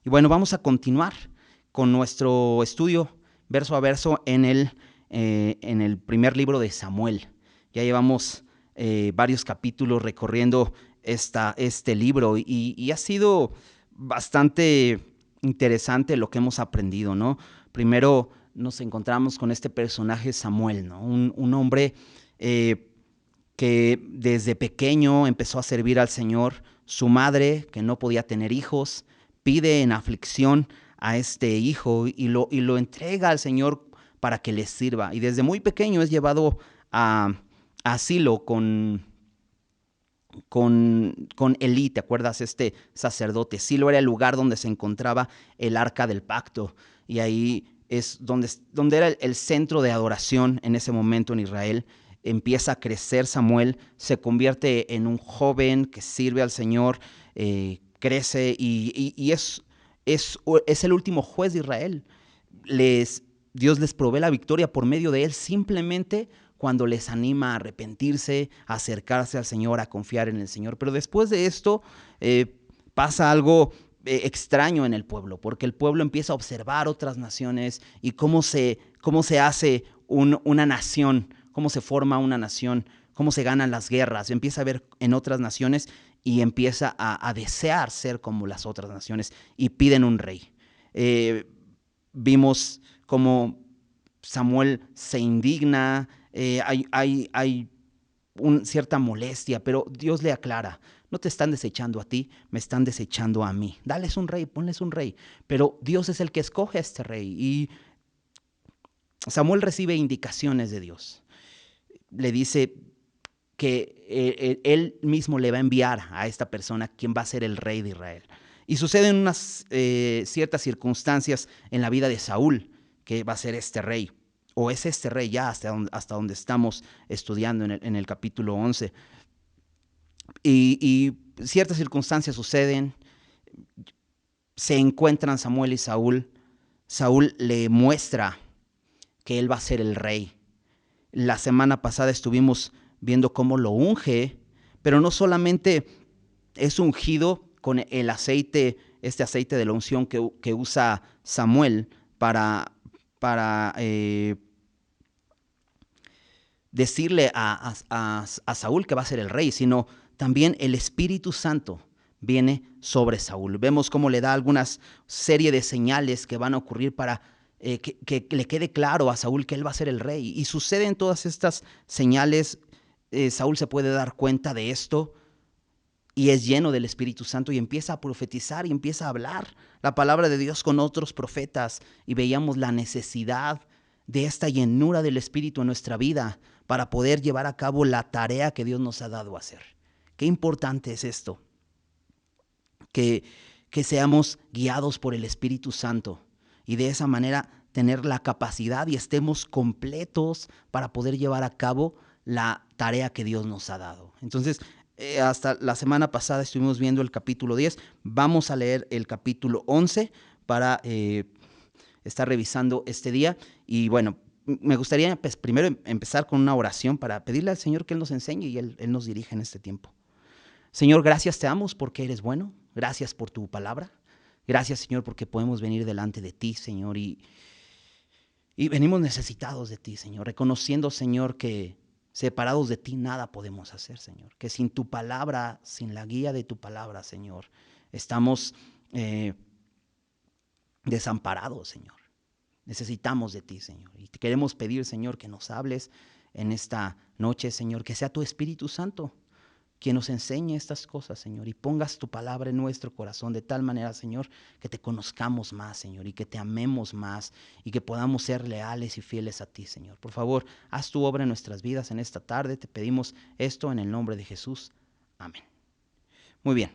Y bueno, vamos a continuar con nuestro estudio verso a verso en el primer libro de Samuel. Ya llevamos varios capítulos recorriendo este libro y ha sido bastante interesante lo que hemos aprendido, ¿no? Primero nos encontramos con este personaje Samuel, ¿no? Un hombre que desde pequeño empezó a servir al Señor. Su madre, que no podía tener hijos, pide en aflicción a este hijo y lo entrega al Señor para que le sirva. Y desde muy pequeño es llevado a Silo con Elí, ¿te acuerdas? Este sacerdote. Silo era el lugar donde se encontraba el arca del pacto. Y ahí es donde era el centro de adoración en ese momento en Israel. Empieza a crecer Samuel, se convierte en un joven que sirve al Señor, crece y es el último juez de Israel. Dios les provee la victoria por medio de él simplemente cuando les anima a arrepentirse, a acercarse al Señor, a confiar en el Señor. Pero después de esto pasa algo extraño en el pueblo, porque el pueblo empieza a observar otras naciones y cómo se hace una nación, cómo se forma una nación, cómo se ganan las guerras. Empieza a ver en otras naciones y empieza a desear ser como las otras naciones y piden un rey. Vimos cómo Samuel se indigna, hay cierta molestia, pero Dios le aclara: no te están desechando a ti, me están desechando a mí. Dales un rey, ponles un rey. Pero Dios es el que escoge a este rey y Samuel recibe indicaciones de Dios. Le dice que él mismo le va a enviar a esta persona quien va a ser el rey de Israel. Y suceden unas ciertas circunstancias en la vida de Saúl, que va a ser este rey, o es este rey ya hasta donde estamos estudiando en el capítulo 11. Y ciertas circunstancias suceden, se encuentran Samuel y Saúl. Saúl le muestra que él va a ser el rey. La semana pasada estuvimos viendo cómo lo unge, pero no solamente es ungido con el aceite, este aceite de la unción que usa Samuel para decirle a Saúl que va a ser el rey, sino también el Espíritu Santo viene sobre Saúl. Vemos cómo le da algunas serie de señales que van a ocurrir para que le quede claro a Saúl que él va a ser el rey. Y suceden todas estas señales. Saúl se puede dar cuenta de esto y es lleno del Espíritu Santo y empieza a profetizar y empieza a hablar la palabra de Dios con otros profetas. Y veíamos la necesidad de esta llenura del Espíritu en nuestra vida para poder llevar a cabo la tarea que Dios nos ha dado a hacer. Qué importante es esto, que seamos guiados por el Espíritu Santo y de esa manera tener la capacidad y estemos completos para poder llevar a cabo la tarea que Dios nos ha dado. Entonces, hasta la semana pasada estuvimos viendo el capítulo 10, vamos a leer el capítulo 11 para estar revisando este día. Y bueno, me gustaría pues, primero empezar con una oración para pedirle al Señor que Él nos enseñe y Él nos dirija en este tiempo. Señor, gracias te damos porque eres bueno, gracias por tu palabra, gracias Señor porque podemos venir delante de ti, Señor, y venimos necesitados de ti, Señor, reconociendo, Señor, que separados de ti nada podemos hacer, Señor, que sin tu palabra, sin la guía de tu palabra, Señor, estamos desamparados, Señor. Necesitamos de ti, Señor, y te queremos pedir, Señor, que nos hables en esta noche, Señor, que sea tu Espíritu Santo quien nos enseñe estas cosas, Señor, y pongas tu palabra en nuestro corazón de tal manera, Señor, que te conozcamos más, Señor, y que te amemos más, y que podamos ser leales y fieles a ti, Señor. Por favor, haz tu obra en nuestras vidas en esta tarde. Te pedimos esto en el nombre de Jesús. Amén. Muy bien.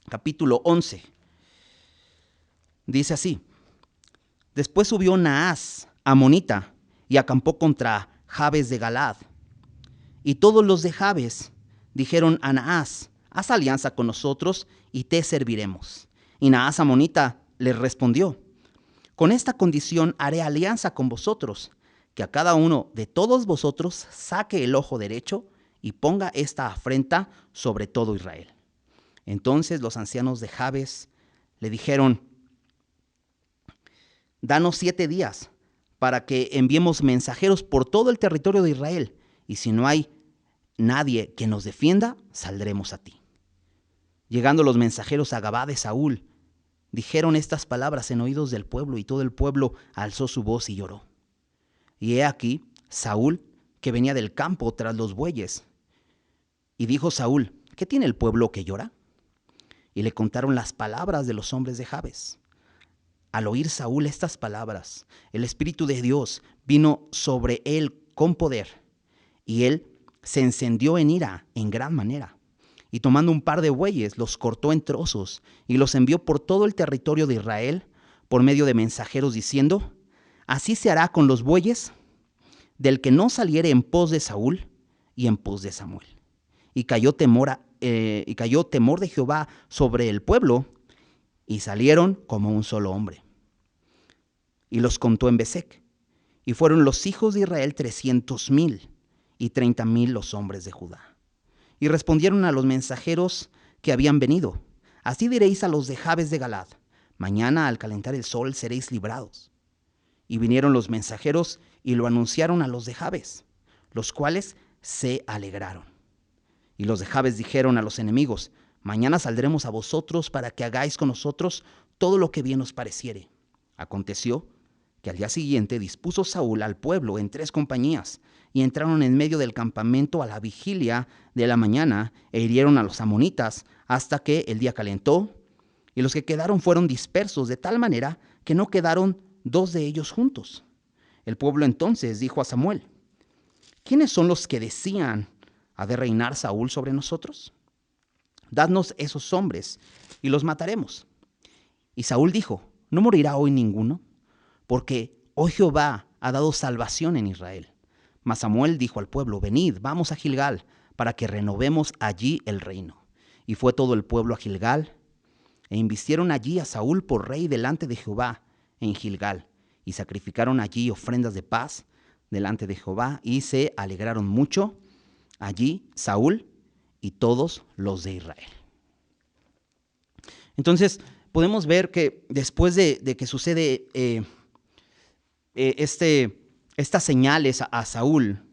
Capítulo 11. Dice así: Después subió Naas, amonita, y acampó contra Jabes de Galad. Y todos los de Jabes dijeron a Naas: haz alianza con nosotros y te serviremos. Y Naas amonita les respondió: con esta condición haré alianza con vosotros, que a cada uno de todos vosotros saque el ojo derecho y ponga esta afrenta sobre todo Israel. Entonces los ancianos de Jabes Le dijeron, danos 7 días para que enviemos mensajeros por todo el territorio de Israel, y si no hay nadie que nos defienda, saldremos a ti. Llegando los mensajeros a Gabá de Saúl, dijeron estas palabras en oídos del pueblo, y todo el pueblo alzó su voz y lloró. Y he aquí Saúl, que venía del campo tras los bueyes. Y dijo Saúl, ¿qué tiene el pueblo que llora? Y le contaron las palabras de los hombres de Jabes. Al oír Saúl estas palabras, el Espíritu de Dios vino sobre él con poder, y él se encendió en ira en gran manera. Y tomando un par de bueyes, los cortó en trozos y los envió por todo el territorio de Israel por medio de mensajeros, diciendo, así se hará con los bueyes del que no saliere en pos de Saúl y en pos de Samuel. Y cayó temor de Jehová sobre el pueblo, y salieron como un solo hombre. Y los contó en Besec, y fueron los hijos de Israel 300,000, y 30,000 los hombres de Judá. Y respondieron a los mensajeros que habían venido, así diréis a los de Jabes de Galad, mañana al calentar el sol seréis librados. Y vinieron los mensajeros y lo anunciaron a los de Jabes, los cuales se alegraron. Y los de Jabes dijeron a los enemigos, mañana saldremos a vosotros para que hagáis con nosotros todo lo que bien os pareciere. Aconteció que al día siguiente dispuso Saúl al pueblo en 3 compañías, y entraron en medio del campamento a la vigilia de la mañana, e hirieron a los amonitas hasta que el día calentó, y los que quedaron fueron dispersos de tal manera que no quedaron 2 de ellos juntos. El pueblo entonces dijo a Samuel, ¿quiénes son los que decían, ¿ha de reinar Saúl sobre nosotros? Dadnos esos hombres y los mataremos. Y Saúl dijo, no morirá hoy ninguno, porque hoy Jehová ha dado salvación en Israel. Mas Samuel dijo al pueblo, venid, vamos a Gilgal, para que renovemos allí el reino. Y fue todo el pueblo a Gilgal, e invistieron allí a Saúl por rey delante de Jehová en Gilgal, y sacrificaron allí ofrendas de paz delante de Jehová, y se alegraron mucho allí Saúl y todos los de Israel. Entonces, podemos ver que después de que sucede estas señales a Saúl,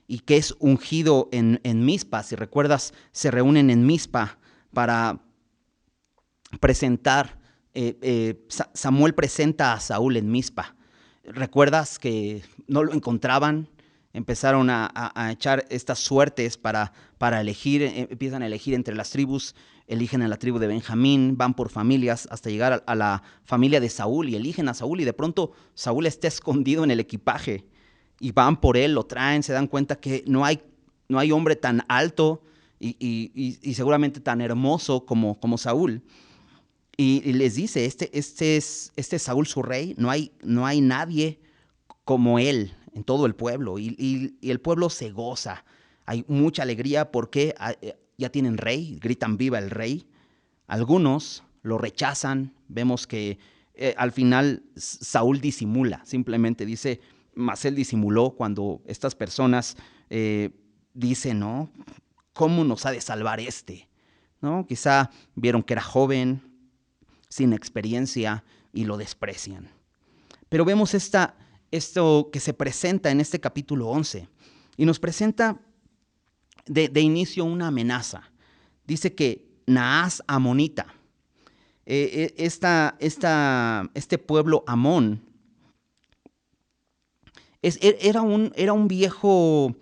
y que es ungido en Mizpa, si recuerdas, se reúnen en Mizpa para presentar, Samuel presenta a Saúl en Mizpa. ¿Recuerdas que no lo encontraban? Empezaron a echar estas suertes para elegir, empiezan a elegir entre las tribus, eligen a la tribu de Benjamín, van por familias hasta llegar a la familia de Saúl y eligen a Saúl, y de pronto Saúl está escondido en el equipaje y van por él, lo traen, se dan cuenta que no hay hombre tan alto y seguramente tan hermoso como Saúl. Y les dice, este es Saúl su rey, no hay nadie como él en todo el pueblo, y el pueblo se goza, hay mucha alegría porque ya tienen rey, gritan viva el rey. Algunos lo rechazan, vemos que al final Saúl disimula, simplemente dice, mas él disimuló cuando estas personas dicen, ¿no? ¿Cómo nos ha de salvar este? ¿No? Quizá vieron que era joven, sin experiencia, y lo desprecian. Pero vemos esto que se presenta en este capítulo 11, y nos presenta de inicio una amenaza. Dice que Naas amonita, este pueblo Amón, era un viejo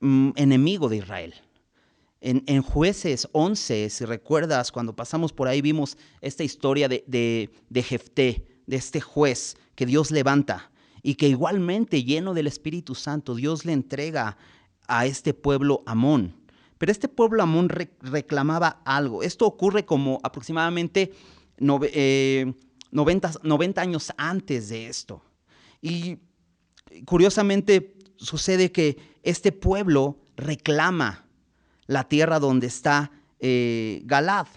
enemigo de Israel. En Jueces 11, si recuerdas, cuando pasamos por ahí vimos esta historia de Jefté, de este juez que Dios levanta, y que igualmente, lleno del Espíritu Santo, Dios le entrega a este pueblo Amón. Pero este pueblo Amón reclamaba algo. Esto ocurre como aproximadamente 90 años antes de esto. Y curiosamente sucede que este pueblo reclama la tierra donde está Galad.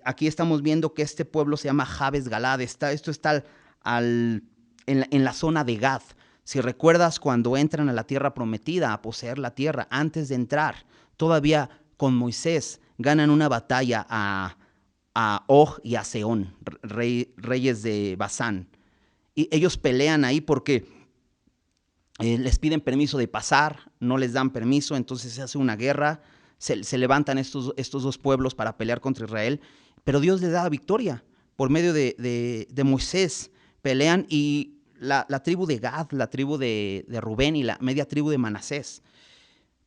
Aquí estamos viendo que este pueblo se llama Jabes Galad. Esto está en la zona de Gad. Si recuerdas, cuando entran a la tierra prometida, a poseer la tierra, antes de entrar, todavía con Moisés ganan una batalla a Og y a Sehón, reyes de Basán. Y ellos pelean ahí porque les piden permiso de pasar, no les dan permiso, entonces se hace una guerra, se levantan estos dos pueblos para pelear contra Israel, pero Dios les da la victoria por medio de Moisés. Pelean y la tribu de Gad, la tribu de Rubén y la media tribu de Manasés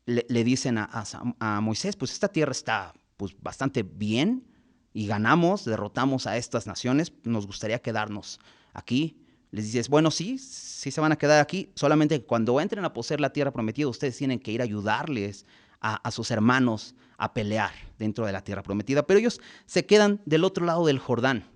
le dicen a Moisés, pues esta tierra está pues bastante bien y ganamos, derrotamos a estas naciones, nos gustaría quedarnos aquí. Les dices, bueno, sí se van a quedar aquí, solamente que cuando entren a poseer la tierra prometida, ustedes tienen que ir a ayudarles a sus hermanos a pelear dentro de la tierra prometida. Pero ellos se quedan del otro lado del Jordán.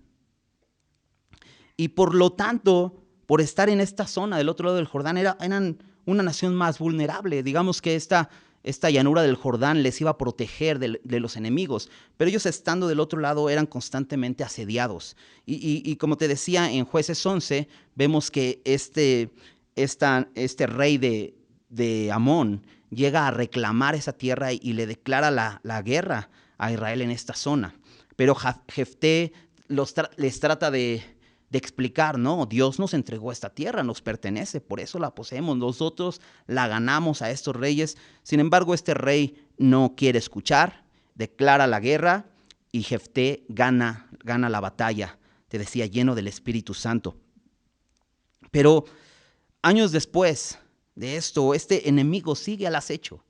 Y por lo tanto, por estar en esta zona del otro lado del Jordán, eran una nación más vulnerable. Digamos que esta llanura del Jordán les iba a proteger de los enemigos, pero ellos estando del otro lado eran constantemente asediados. Y como te decía, en Jueces 11 vemos que este rey de Amón llega a reclamar esa tierra y le declara la guerra a Israel en esta zona. Pero Jefté les trata de explicar, no, Dios nos entregó esta tierra, nos pertenece, por eso la poseemos, nosotros la ganamos a estos reyes. Sin embargo, este rey no quiere escuchar, declara la guerra y Jefté gana la batalla, te decía, lleno del Espíritu Santo. Pero años después de esto, este enemigo sigue al acecho,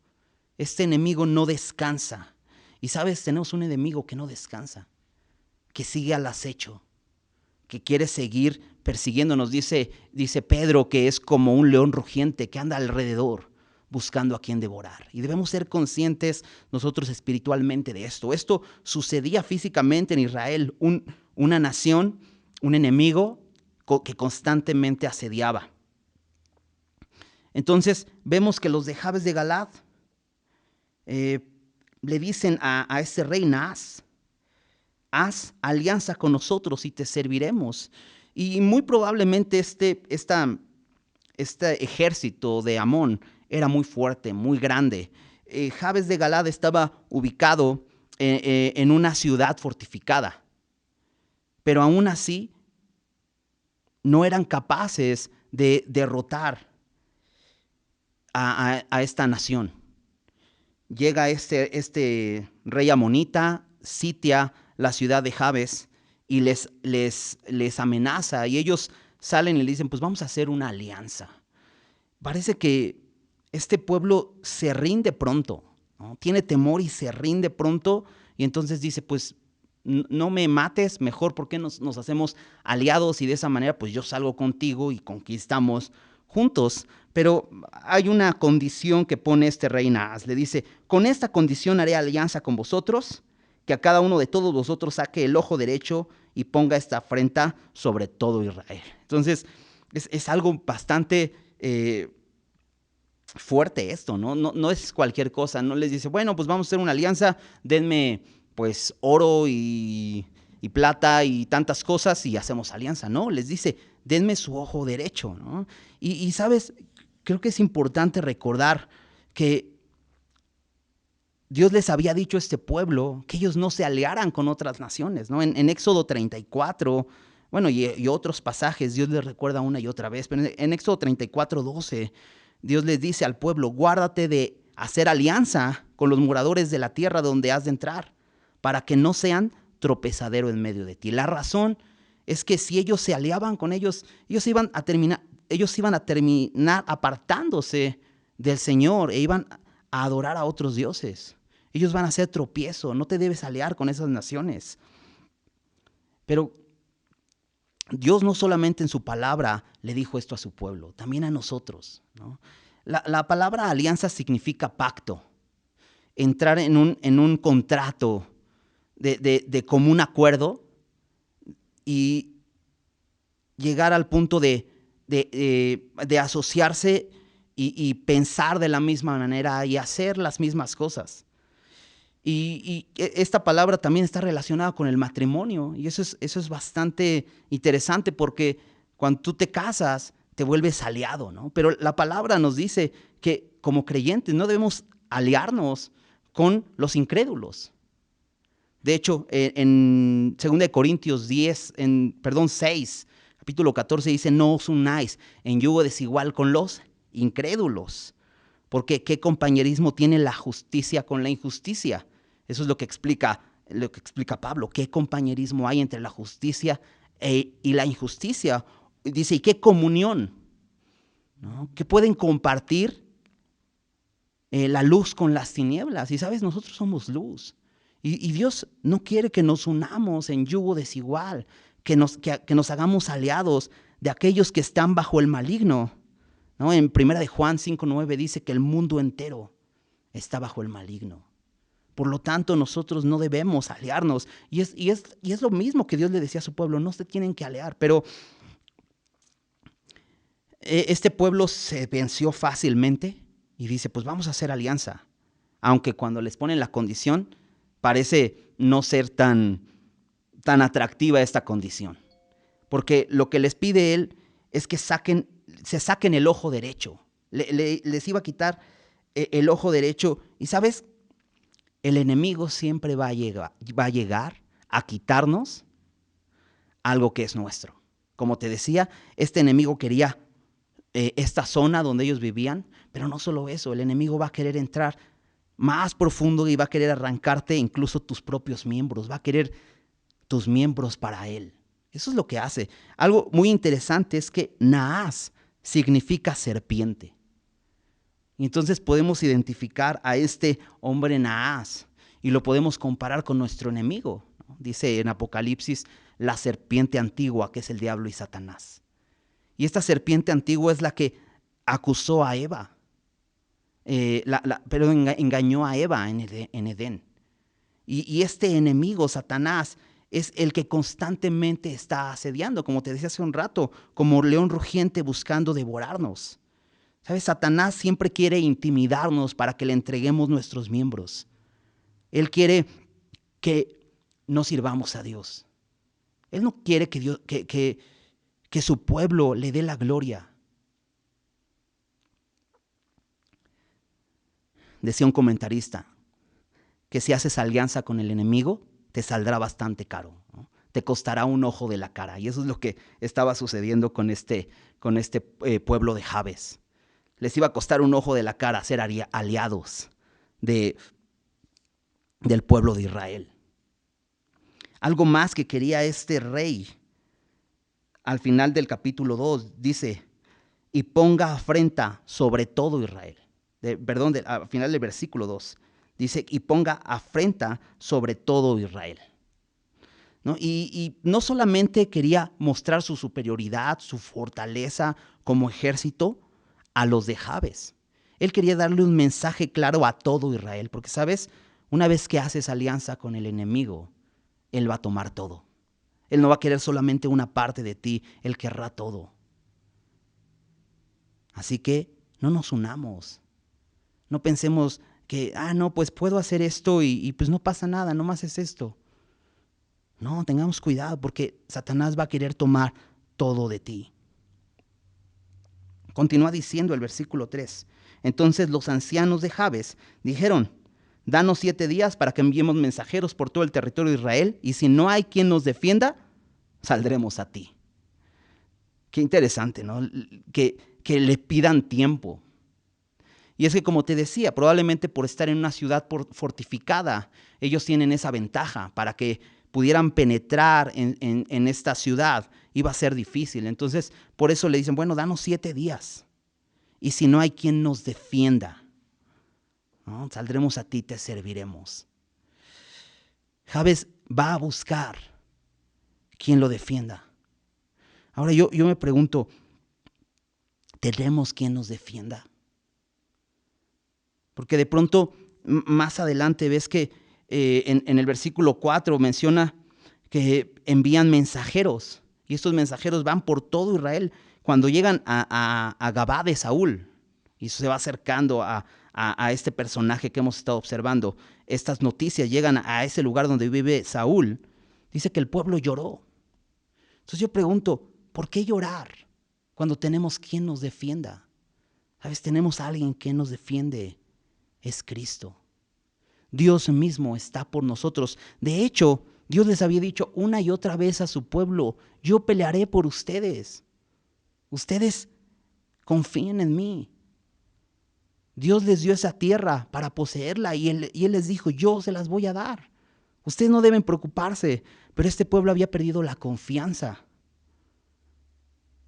este enemigo no descansa. Y sabes, tenemos un enemigo que no descansa, que sigue al acecho, que quiere seguir persiguiéndonos. Dice Pedro que es como un león rugiente que anda alrededor buscando a quien devorar. Y debemos ser conscientes nosotros espiritualmente de esto. Esto sucedía físicamente en Israel, una nación, un enemigo que constantemente asediaba. Entonces vemos que los de Jabes de Galaad le dicen a ese rey Naas, haz alianza con nosotros y te serviremos. Y muy probablemente este ejército de Amón era muy fuerte, muy grande. Jabes de Galaad estaba ubicado en una ciudad fortificada, pero aún así no eran capaces de derrotar a esta nación. Llega este rey amonita, sitia la ciudad de Jabes y les amenaza, y ellos salen y le dicen, pues vamos a hacer una alianza. Parece que este pueblo se rinde pronto, ¿no? Tiene temor y se rinde pronto, y entonces dice, pues no me mates, mejor porque nos hacemos aliados y de esa manera pues yo salgo contigo y conquistamos juntos. Pero hay una condición que pone este rey Naas. Le dice, con esta condición haré alianza con vosotros, que a cada uno de todos vosotros saque el ojo derecho y ponga esta afrenta sobre todo Israel. Entonces, es algo bastante fuerte esto, ¿no? No es cualquier cosa. No les dice, bueno, pues vamos a hacer una alianza, denme pues oro y plata y tantas cosas y hacemos alianza. No, les dice, denme su ojo derecho, ¿no? Y ¿sabes? Creo que es importante recordar que Dios les había dicho a este pueblo que ellos no se aliaran con otras naciones, ¿no? En Éxodo 34, bueno, y otros pasajes, Dios les recuerda una y otra vez, pero en Éxodo 34:12, Dios les dice al pueblo, guárdate de hacer alianza con los moradores de la tierra donde has de entrar, para que no sean tropezadero en medio de ti. La razón es que si ellos se aliaban con ellos, ellos iban a terminar apartándose del Señor e iban a adorar a otros dioses. Ellos van a ser tropiezo, no te debes aliar con esas naciones. Pero Dios no solamente en su palabra le dijo esto a su pueblo, también a nosotros, ¿no? La palabra alianza significa pacto, entrar en un contrato de común acuerdo y llegar al punto de asociarse y pensar de la misma manera y hacer las mismas cosas. Y esta palabra también está relacionada con el matrimonio, y eso es bastante interesante porque cuando tú te casas te vuelves aliado, ¿no? Pero la palabra nos dice que como creyentes no debemos aliarnos con los incrédulos. De hecho, en 2 de Corintios 6, capítulo 14 dice, no os unáis en yugo desigual con los incrédulos. Porque ¿qué compañerismo tiene la justicia con la injusticia? Eso es lo que explica Pablo. ¿Qué compañerismo hay entre la justicia y la injusticia? Dice, ¿y qué comunión? ¿No? ¿Qué pueden compartir la luz con las tinieblas? Y sabes, nosotros somos luz. Y Dios no quiere que nos unamos en yugo desigual, que nos hagamos aliados de aquellos que están bajo el maligno, ¿no? En 1 de Juan 5:9 dice que el mundo entero está bajo el maligno. Por lo tanto, nosotros no debemos aliarnos. Y es lo mismo que Dios le decía a su pueblo, no se tienen que aliar. Pero este pueblo se venció fácilmente y dice, pues vamos a hacer alianza. Aunque cuando les ponen la condición, parece no ser tan atractiva esta condición. Porque lo que les pide él es que se saquen el ojo derecho. Les iba a quitar el ojo derecho. Y sabes, el enemigo siempre va a llegar a quitarnos algo que es nuestro. Como te decía, este enemigo quería esta zona donde ellos vivían, pero no solo eso, el enemigo va a querer entrar más profundo y va a querer arrancarte incluso tus propios miembros, va a querer tus miembros para él. Eso es lo que hace. Algo muy interesante es que Naas significa serpiente. Y entonces podemos identificar a este hombre Naas y lo podemos comparar con nuestro enemigo, ¿no? Dice en Apocalipsis, la serpiente antigua, que es el diablo y Satanás. Y esta serpiente antigua es la que acusó a Eva, pero engañó a Eva en Edén. Y este enemigo, Satanás, es el que constantemente está asediando, como te decía hace un rato, como león rugiente buscando devorarnos. ¿Sabes? Satanás siempre quiere intimidarnos para que le entreguemos nuestros miembros. Él quiere que no sirvamos a Dios. Él no quiere que su pueblo le dé la gloria. Decía un comentarista que si haces alianza con el enemigo, te saldrá bastante caro, ¿no? Te costará un ojo de la cara. Y eso es lo que estaba sucediendo con este pueblo de Jabes. Les iba a costar un ojo de la cara ser aliados del pueblo de Israel. Algo más que quería este rey, al final del capítulo 2, dice, y ponga afrenta sobre todo Israel. Al final del versículo 2, dice, y ponga afrenta sobre todo Israel. ¿No? Y no solamente quería mostrar su superioridad, su fortaleza como ejército a los de Jabes. Él quería darle un mensaje claro a todo Israel, porque sabes, una vez que haces alianza con el enemigo, él va a tomar todo. Él no va a querer solamente una parte de ti, él querrá todo. Así que no nos unamos. No pensemos que, no, pues puedo hacer esto y pues no pasa nada, nomás es esto. No, tengamos cuidado porque Satanás va a querer tomar todo de ti. Continúa diciendo el versículo 3. Entonces los ancianos de Jabes dijeron, danos 7 días para que enviemos mensajeros por todo el territorio de Israel, y si no hay quien nos defienda, saldremos a ti. Qué interesante, ¿no? Que le pidan tiempo. Y es que, como te decía, probablemente por estar en una ciudad fortificada, ellos tienen esa ventaja. Para que pudieran penetrar en esta ciudad, iba a ser difícil. Entonces, por eso le dicen, bueno, danos 7 días. Y si no hay quien nos defienda, ¿no? Saldremos a ti, te serviremos. Jabes va a buscar quien lo defienda. Ahora yo me pregunto, ¿tenemos quien nos defienda? Porque de pronto, más adelante, ves que en el versículo 4 menciona que envían mensajeros. Y estos mensajeros van por todo Israel. Cuando llegan a Gabá de Saúl, y se va acercando a este personaje que hemos estado observando, estas noticias llegan a ese lugar donde vive Saúl, dice que el pueblo lloró. Entonces yo pregunto, ¿por qué llorar cuando tenemos quien nos defienda? ¿Sabes? Tenemos a alguien que nos defiende. Es Cristo. Dios mismo está por nosotros. De hecho, Dios les había dicho una y otra vez a su pueblo, yo pelearé por ustedes. Ustedes confíen en mí. Dios les dio esa tierra para poseerla y él les dijo, yo se las voy a dar. Ustedes no deben preocuparse, pero este pueblo había perdido la confianza.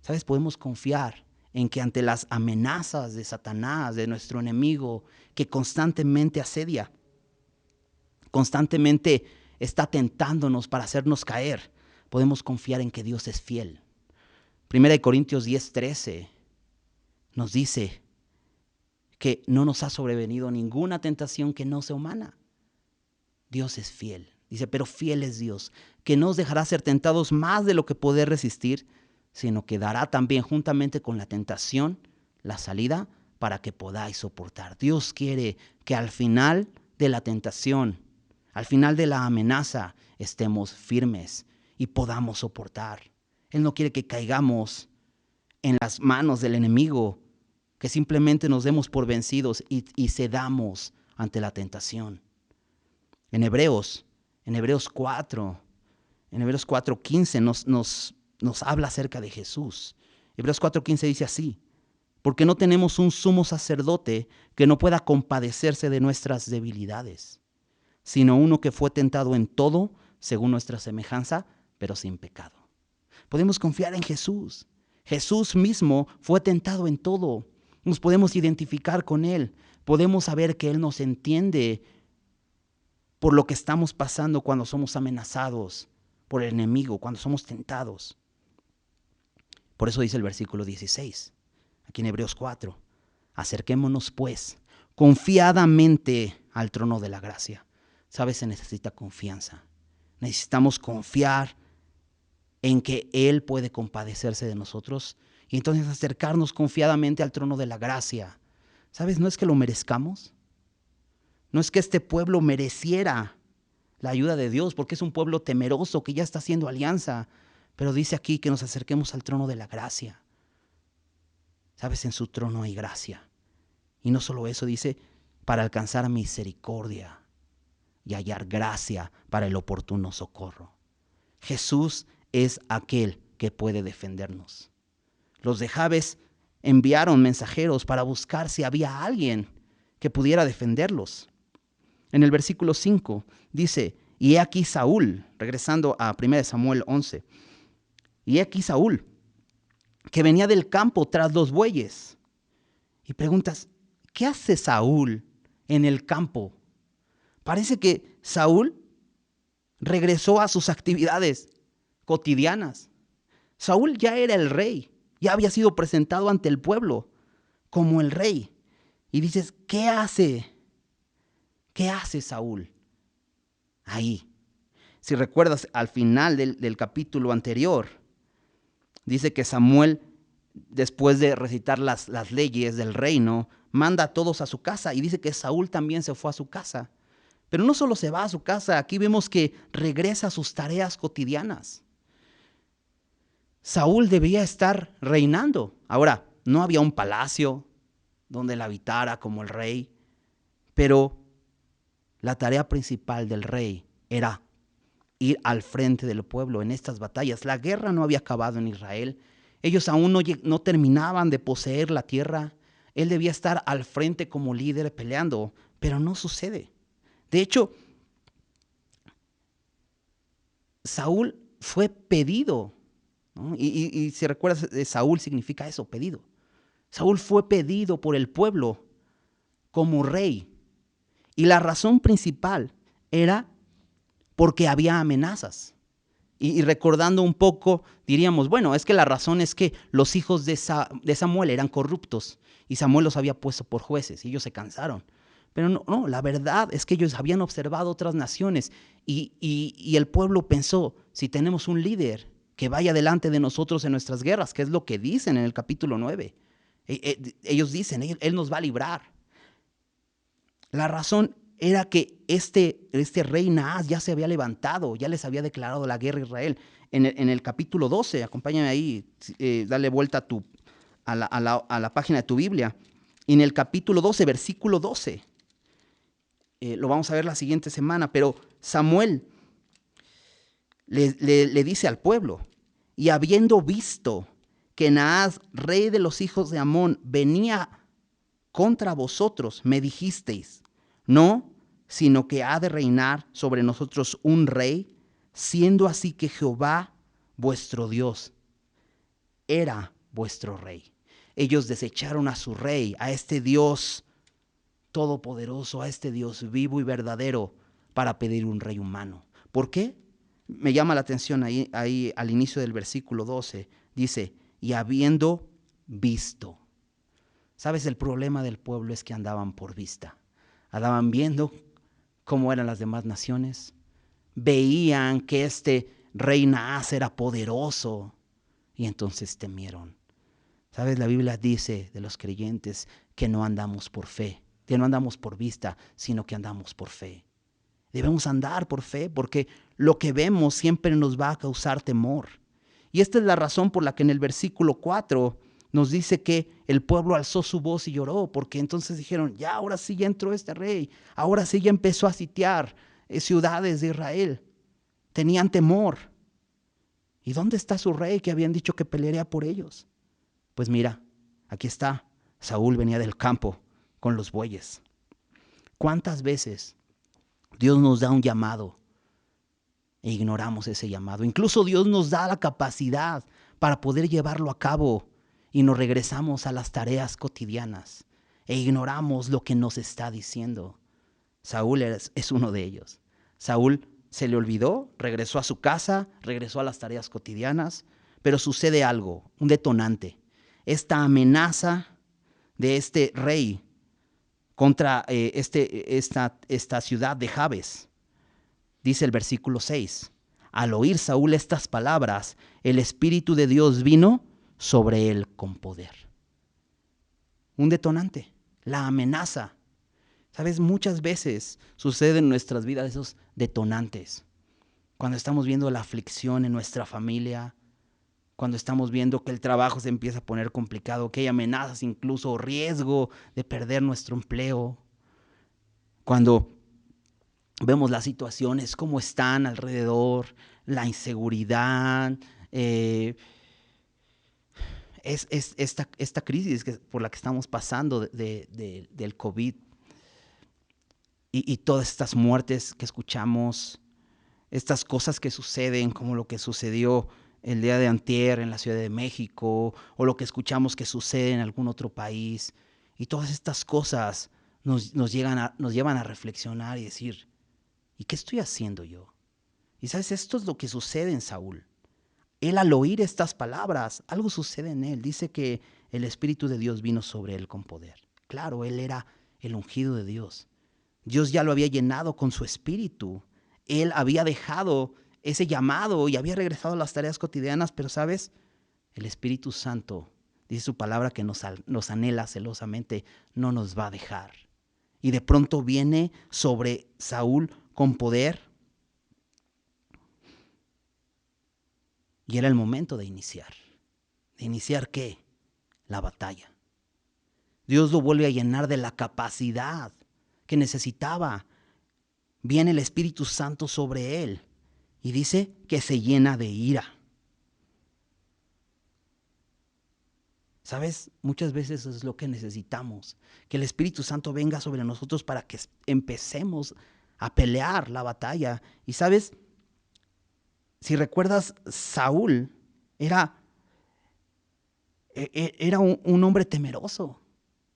¿Sabes? Podemos confiar en que ante las amenazas de Satanás, de nuestro enemigo, que constantemente asedia, constantemente está tentándonos para hacernos caer, podemos confiar en que Dios es fiel. 1 Corintios 10:13 nos dice que no nos ha sobrevenido ninguna tentación que no sea humana. Dios es fiel. Dice, pero fiel es Dios, que no os dejará ser tentados más de lo que poder resistir, sino que dará también juntamente con la tentación la salida para que podáis soportar. Dios quiere que al final de la tentación, al final de la amenaza, estemos firmes y podamos soportar. Él no quiere que caigamos en las manos del enemigo, que simplemente nos demos por vencidos y cedamos ante la tentación. En Hebreos 4:15 nos habla acerca de Jesús. Hebreos 4:15 dice así, porque no tenemos un sumo sacerdote que no pueda compadecerse de nuestras debilidades, sino uno que fue tentado en todo, según nuestra semejanza, pero sin pecado. Podemos confiar en Jesús. Jesús mismo fue tentado en todo. Nos podemos identificar con Él. Podemos saber que Él nos entiende por lo que estamos pasando cuando somos amenazados por el enemigo, cuando somos tentados. Por eso dice el versículo 16, aquí en Hebreos 4, acerquémonos pues confiadamente al trono de la gracia. ¿Sabes? Se necesita confianza. Necesitamos confiar en que Él puede compadecerse de nosotros y entonces acercarnos confiadamente al trono de la gracia. ¿Sabes? No es que lo merezcamos. No es que este pueblo mereciera la ayuda de Dios, porque es un pueblo temeroso que ya está haciendo alianza. Pero dice aquí que nos acerquemos al trono de la gracia. ¿Sabes? En su trono hay gracia. Y no solo eso, dice, para alcanzar misericordia y hallar gracia para el oportuno socorro. Jesús es aquel que puede defendernos. Los de Jabes enviaron mensajeros para buscar si había alguien que pudiera defenderlos. En el versículo 5 dice, y he aquí Saúl, regresando a 1 Samuel 11, y he aquí Saúl, que venía del campo tras los bueyes. Y preguntas, ¿qué hace Saúl en el campo? Parece que Saúl regresó a sus actividades cotidianas. Saúl ya era el rey, ya había sido presentado ante el pueblo como el rey. Y dices, ¿qué hace? ¿Qué hace Saúl ahí? Si recuerdas al final del capítulo anterior, dice que Samuel, después de recitar las leyes del reino, manda a todos a su casa y dice que Saúl también se fue a su casa. Pero no solo se va a su casa, aquí vemos que regresa a sus tareas cotidianas. Saúl debía estar reinando. Ahora, no había un palacio donde él habitara como el rey, pero la tarea principal del rey era ir al frente del pueblo en estas batallas. La guerra no había acabado en Israel. Ellos aún no terminaban de poseer la tierra. Él debía estar al frente como líder peleando, pero no sucede. De hecho, Saúl fue pedido, ¿no? Y si recuerdas, Saúl significa eso, pedido. Saúl fue pedido por el pueblo como rey. Y la razón principal era porque había amenazas. Y recordando un poco, diríamos, bueno, es que la razón es que los hijos de Samuel eran corruptos y Samuel los había puesto por jueces y ellos se cansaron. Pero no, la verdad es que ellos habían observado otras naciones y el pueblo pensó, si tenemos un líder que vaya delante de nosotros en nuestras guerras, que es lo que dicen en el capítulo 9, ellos dicen, él nos va a librar. La razón era que este rey Naas ya se había levantado, ya les había declarado la guerra a Israel. En el capítulo 12, acompáñame ahí, dale vuelta a la página de tu Biblia. En el capítulo 12, versículo 12, lo vamos a ver la siguiente semana, pero Samuel le dice al pueblo, y habiendo visto que Naas, rey de los hijos de Amón, venía contra vosotros, me dijisteis, no, sino que ha de reinar sobre nosotros un rey, siendo así que Jehová, vuestro Dios, era vuestro rey. Ellos desecharon a su rey, a este Dios todopoderoso, a este Dios vivo y verdadero, para pedir un rey humano. ¿Por qué? Me llama la atención ahí al inicio del versículo 12, dice, y habiendo visto. ¿Sabes? El problema del pueblo es que andaban por vista. Andaban viendo cómo eran las demás naciones. Veían que este rey Naas era poderoso y entonces temieron. ¿Sabes? La Biblia dice de los creyentes que no andamos por fe, que no andamos por vista, sino que andamos por fe. Debemos andar por fe porque lo que vemos siempre nos va a causar temor. Y esta es la razón por la que en el versículo 4 nos dice que el pueblo alzó su voz y lloró, porque entonces dijeron, ya ahora sí ya entró este rey, ahora sí ya empezó a sitiar ciudades de Israel. Tenían temor. ¿Y dónde está su rey que habían dicho que pelearía por ellos? Pues mira, aquí está. Saúl venía del campo con los bueyes. ¿Cuántas veces Dios nos da un llamado e ignoramos ese llamado? Incluso Dios nos da la capacidad para poder llevarlo a cabo y nos regresamos a las tareas cotidianas e ignoramos lo que nos está diciendo. Saúl es uno de ellos. Saúl se le olvidó, regresó a su casa, regresó a las tareas cotidianas, pero sucede algo, un detonante. Esta amenaza de este rey contra esta ciudad de Jabes. Dice el versículo 6, al oír Saúl estas palabras, el Espíritu de Dios vino sobre él con poder. Un detonante, la amenaza. ¿Sabes? Muchas veces suceden en nuestras vidas esos detonantes. Cuando estamos viendo la aflicción en nuestra familia, cuando estamos viendo que el trabajo se empieza a poner complicado, que hay amenazas, incluso riesgo de perder nuestro empleo. Cuando vemos las situaciones, cómo están alrededor, la inseguridad, esta crisis por la que estamos pasando del COVID y todas estas muertes que escuchamos, estas cosas que suceden, como lo que sucedió el día de antier en la Ciudad de México, o lo que escuchamos que sucede en algún otro país. Y todas estas cosas nos llevan a reflexionar y decir, ¿y qué estoy haciendo yo? Y sabes, esto es lo que sucede en Saúl. Él al oír estas palabras, algo sucede en él. Dice que el Espíritu de Dios vino sobre él con poder. Claro, él era el ungido de Dios. Dios ya lo había llenado con su espíritu. Él había dejado ese llamado y había regresado a las tareas cotidianas, pero ¿sabes? El Espíritu Santo, dice su palabra que nos anhela celosamente, no nos va a dejar. Y de pronto viene sobre Saúl con poder. Y era el momento de iniciar. ¿De iniciar qué? La batalla. Dios lo vuelve a llenar de la capacidad que necesitaba. Viene el Espíritu Santo sobre él y dice que se llena de ira. ¿Sabes? Muchas veces es lo que necesitamos, que el Espíritu Santo venga sobre nosotros para que empecemos a pelear la batalla. Y ¿sabes? Si recuerdas, Saúl era un hombre temeroso.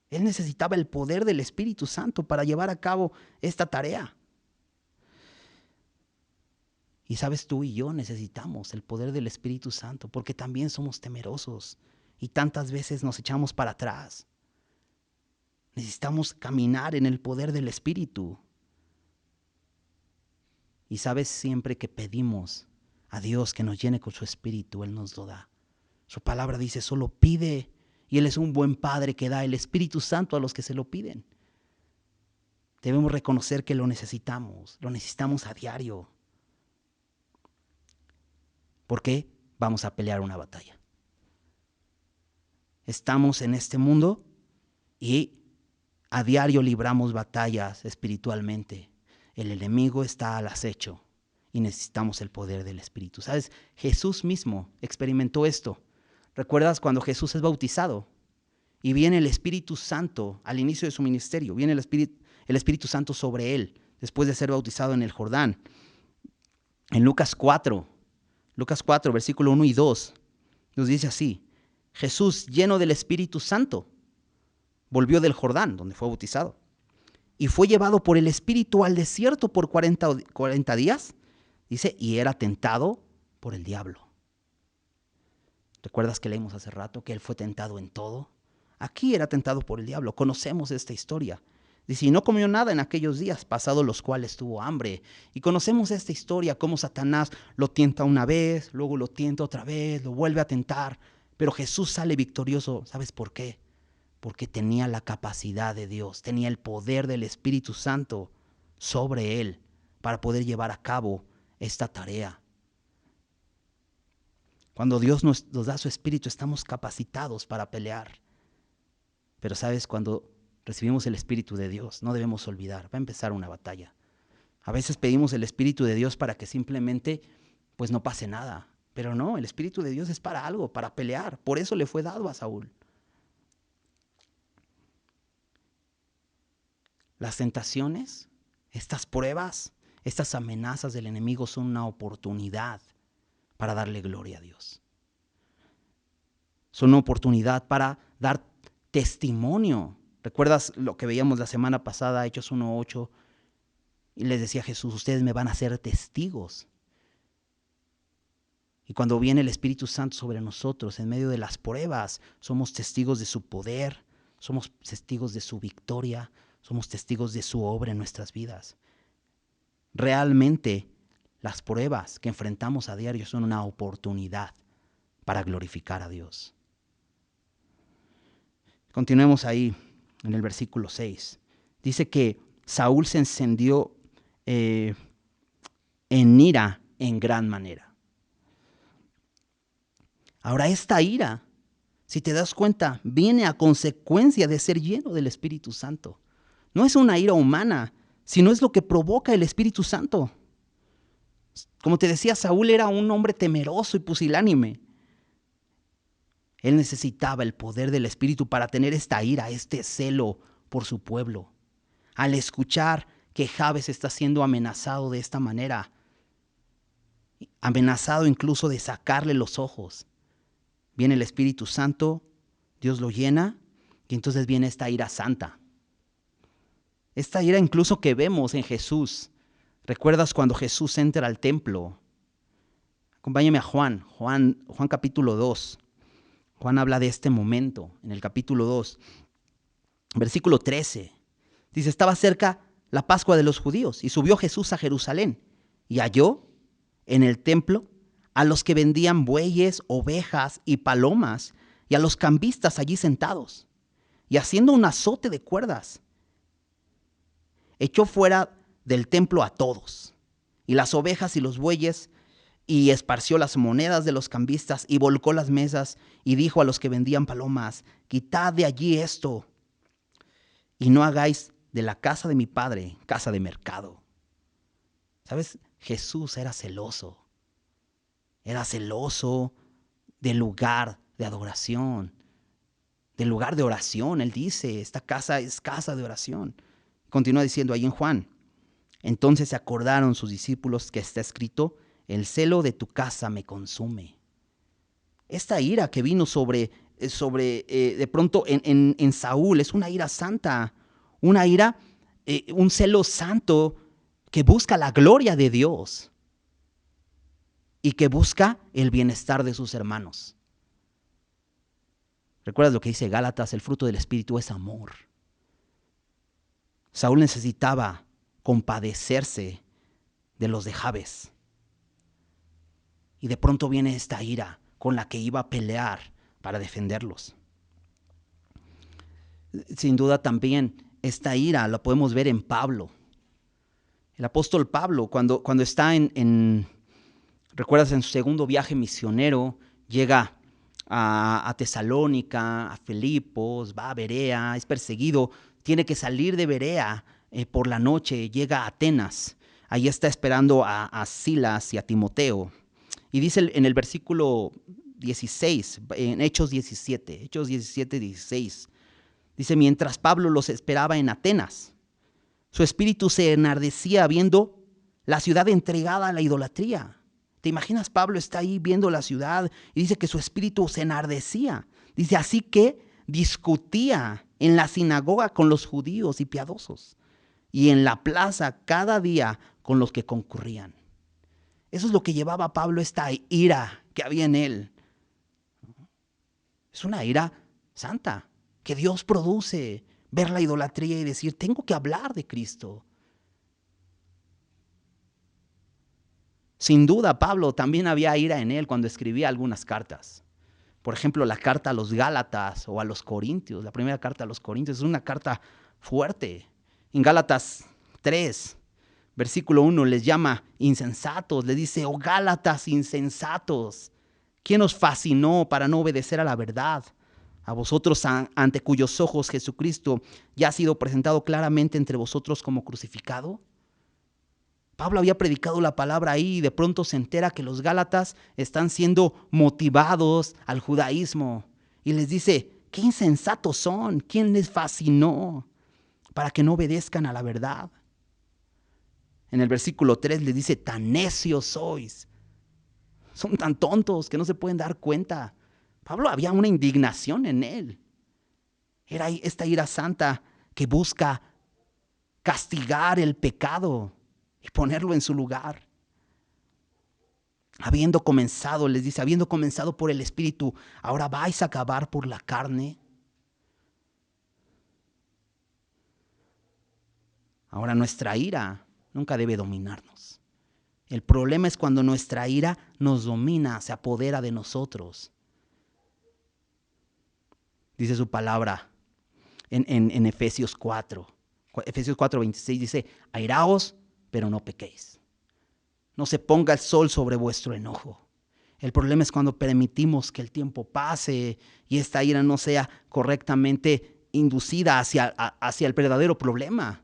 Él necesitaba el poder del Espíritu Santo para llevar a cabo esta tarea. Y sabes, tú y yo necesitamos el poder del Espíritu Santo porque también somos temerosos y tantas veces nos echamos para atrás. Necesitamos caminar en el poder del Espíritu. Y sabes, siempre que pedimos a Dios que nos llene con su Espíritu, Él nos lo da. Su palabra dice, solo pide, y Él es un buen Padre que da el Espíritu Santo a los que se lo piden. Debemos reconocer que lo necesitamos a diario. ¿Por qué? Vamos a pelear una batalla. Estamos en este mundo y A diario libramos batallas espiritualmente. El enemigo está al acecho y necesitamos el poder del Espíritu. ¿Sabes? Jesús mismo experimentó esto. ¿Recuerdas cuando Jesús es bautizado y viene el Espíritu Santo al inicio de su ministerio? Viene el Espíritu Santo sobre él después de ser bautizado en el Jordán. En Lucas 4, versículo 1 y 2, nos dice así: Jesús, lleno del Espíritu Santo, volvió del Jordán, donde fue bautizado, y fue llevado por el Espíritu al desierto por 40 días, dice, y era tentado por el diablo. ¿Recuerdas que leímos hace rato que él fue tentado en todo? Aquí era tentado por el diablo. Conocemos esta historia. Dice, y no comió nada en aquellos días, pasados los cuales tuvo hambre. Y conocemos esta historia, cómo Satanás lo tienta una vez, luego lo tienta otra vez, lo vuelve a tentar. Pero Jesús sale victorioso. ¿Sabes por qué? Porque tenía la capacidad de Dios, tenía el poder del Espíritu Santo sobre él para poder llevar a cabo esta tarea. Cuando Dios nos da su Espíritu, estamos capacitados para pelear. Pero ¿sabes? Cuando recibimos el Espíritu de Dios, no debemos olvidar, va a empezar una batalla. A veces pedimos el Espíritu de Dios para que simplemente pues no pase nada. Pero no, el Espíritu de Dios es para algo, para pelear. Por eso le fue dado a Saúl. Las tentaciones, estas pruebas, estas amenazas del enemigo son una oportunidad para darle gloria a Dios. Son una oportunidad para dar testimonio. ¿Recuerdas lo que veíamos la semana pasada, Hechos 1:8? Y les decía Jesús, ustedes me van a ser testigos. Y cuando viene el Espíritu Santo sobre nosotros, en medio de las pruebas, somos testigos de su poder, somos testigos de su victoria, somos testigos de su obra en nuestras vidas. Realmente, las pruebas que enfrentamos a diario son una oportunidad para glorificar a Dios. Continuemos ahí en el versículo 6. Dice que Saúl se encendió en ira en gran manera. Ahora, esta ira, si te das cuenta, viene a consecuencia de ser lleno del Espíritu Santo. No es una ira humana, sino es lo que provoca el Espíritu Santo. Como te decía, Saúl era un hombre temeroso y pusilánime. Él necesitaba el poder del Espíritu para tener esta ira, este celo por su pueblo. Al escuchar que Jabes está siendo amenazado de esta manera, amenazado incluso de sacarle los ojos, viene el Espíritu Santo, Dios lo llena, y entonces viene esta ira santa. Esta ira incluso que vemos en Jesús. ¿Recuerdas cuando Jesús entra al templo? Acompáñame a Juan capítulo 2. Juan habla de este momento en el capítulo 2, versículo 13. Dice, estaba cerca la Pascua de los judíos y subió Jesús a Jerusalén y halló en el templo a los que vendían bueyes, ovejas y palomas y a los cambistas allí sentados. Y haciendo un azote de cuerdas, echó fuera del templo a todos, y las ovejas y los bueyes, y esparció las monedas de los cambistas, y volcó las mesas, y dijo a los que vendían palomas, quitad de allí esto, y no hagáis de la casa de mi padre casa de mercado. ¿Sabes? Jesús era celoso del lugar de adoración, del lugar de oración. Él dice, esta casa es casa de oración. Continúa diciendo ahí en Juan, entonces se acordaron sus discípulos que está escrito, el celo de tu casa me consume. Esta ira que vino de pronto en Saúl es una ira santa, una ira, un celo santo que busca la gloria de Dios y que busca el bienestar de sus hermanos. ¿Recuerdas lo que dice Gálatas? El fruto del Espíritu es amor. Saúl necesitaba compadecerse de los de Jabes. Y de pronto viene esta ira con la que iba a pelear para defenderlos. Sin duda también esta ira la podemos ver en Pablo. El apóstol Pablo, cuando está recuerdas, en su segundo viaje misionero, llega a Tesalónica, a Filipos, va a Berea, es perseguido, tiene que salir de Berea por la noche, llega a Atenas. Ahí está esperando a Silas y a Timoteo. Y dice en el versículo 16, en Hechos 17, 16, dice, mientras Pablo los esperaba en Atenas, su espíritu se enardecía viendo la ciudad entregada a la idolatría. ¿Te imaginas? Pablo está ahí viendo la ciudad y dice que su espíritu se enardecía. Dice, así que discutía en la sinagoga con los judíos y piadosos, y en la plaza cada día con los que concurrían. Eso es lo que llevaba a Pablo, esta ira que había en él. Es una ira santa que Dios produce, ver la idolatría y decir, tengo que hablar de Cristo. Sin duda, Pablo también había ira en él cuando escribía algunas cartas. Por ejemplo, la carta a los Gálatas o a los Corintios. La primera carta a los Corintios es una carta fuerte. En Gálatas 3, versículo 1, les llama insensatos. Le dice, oh Gálatas insensatos, ¿quién os fascinó para no obedecer a la verdad? A vosotros ante cuyos ojos Jesucristo ya ha sido presentado claramente entre vosotros como crucificado. Pablo había predicado la palabra ahí y de pronto se entera que los Gálatas están siendo motivados al judaísmo. Y les dice, qué insensatos son, ¿quién les fascinó para que no obedezcan a la verdad? En el versículo 3 les dice, tan necios sois. Son tan tontos que no se pueden dar cuenta. Pablo había una indignación en él. Era esta ira santa que busca castigar el pecado y ponerlo en su lugar. Habiendo comenzado, les dice, habiendo comenzado por el Espíritu, ¿ahora vais a acabar por la carne? Ahora nuestra ira nunca debe dominarnos. El problema es cuando nuestra ira nos domina, se apodera de nosotros. Dice su palabra en Efesios 4. Efesios 4:26 dice, airaos, pero no pequéis. No se ponga el sol sobre vuestro enojo. El problema es cuando permitimos que el tiempo pase y esta ira no sea correctamente inducida hacia el verdadero problema.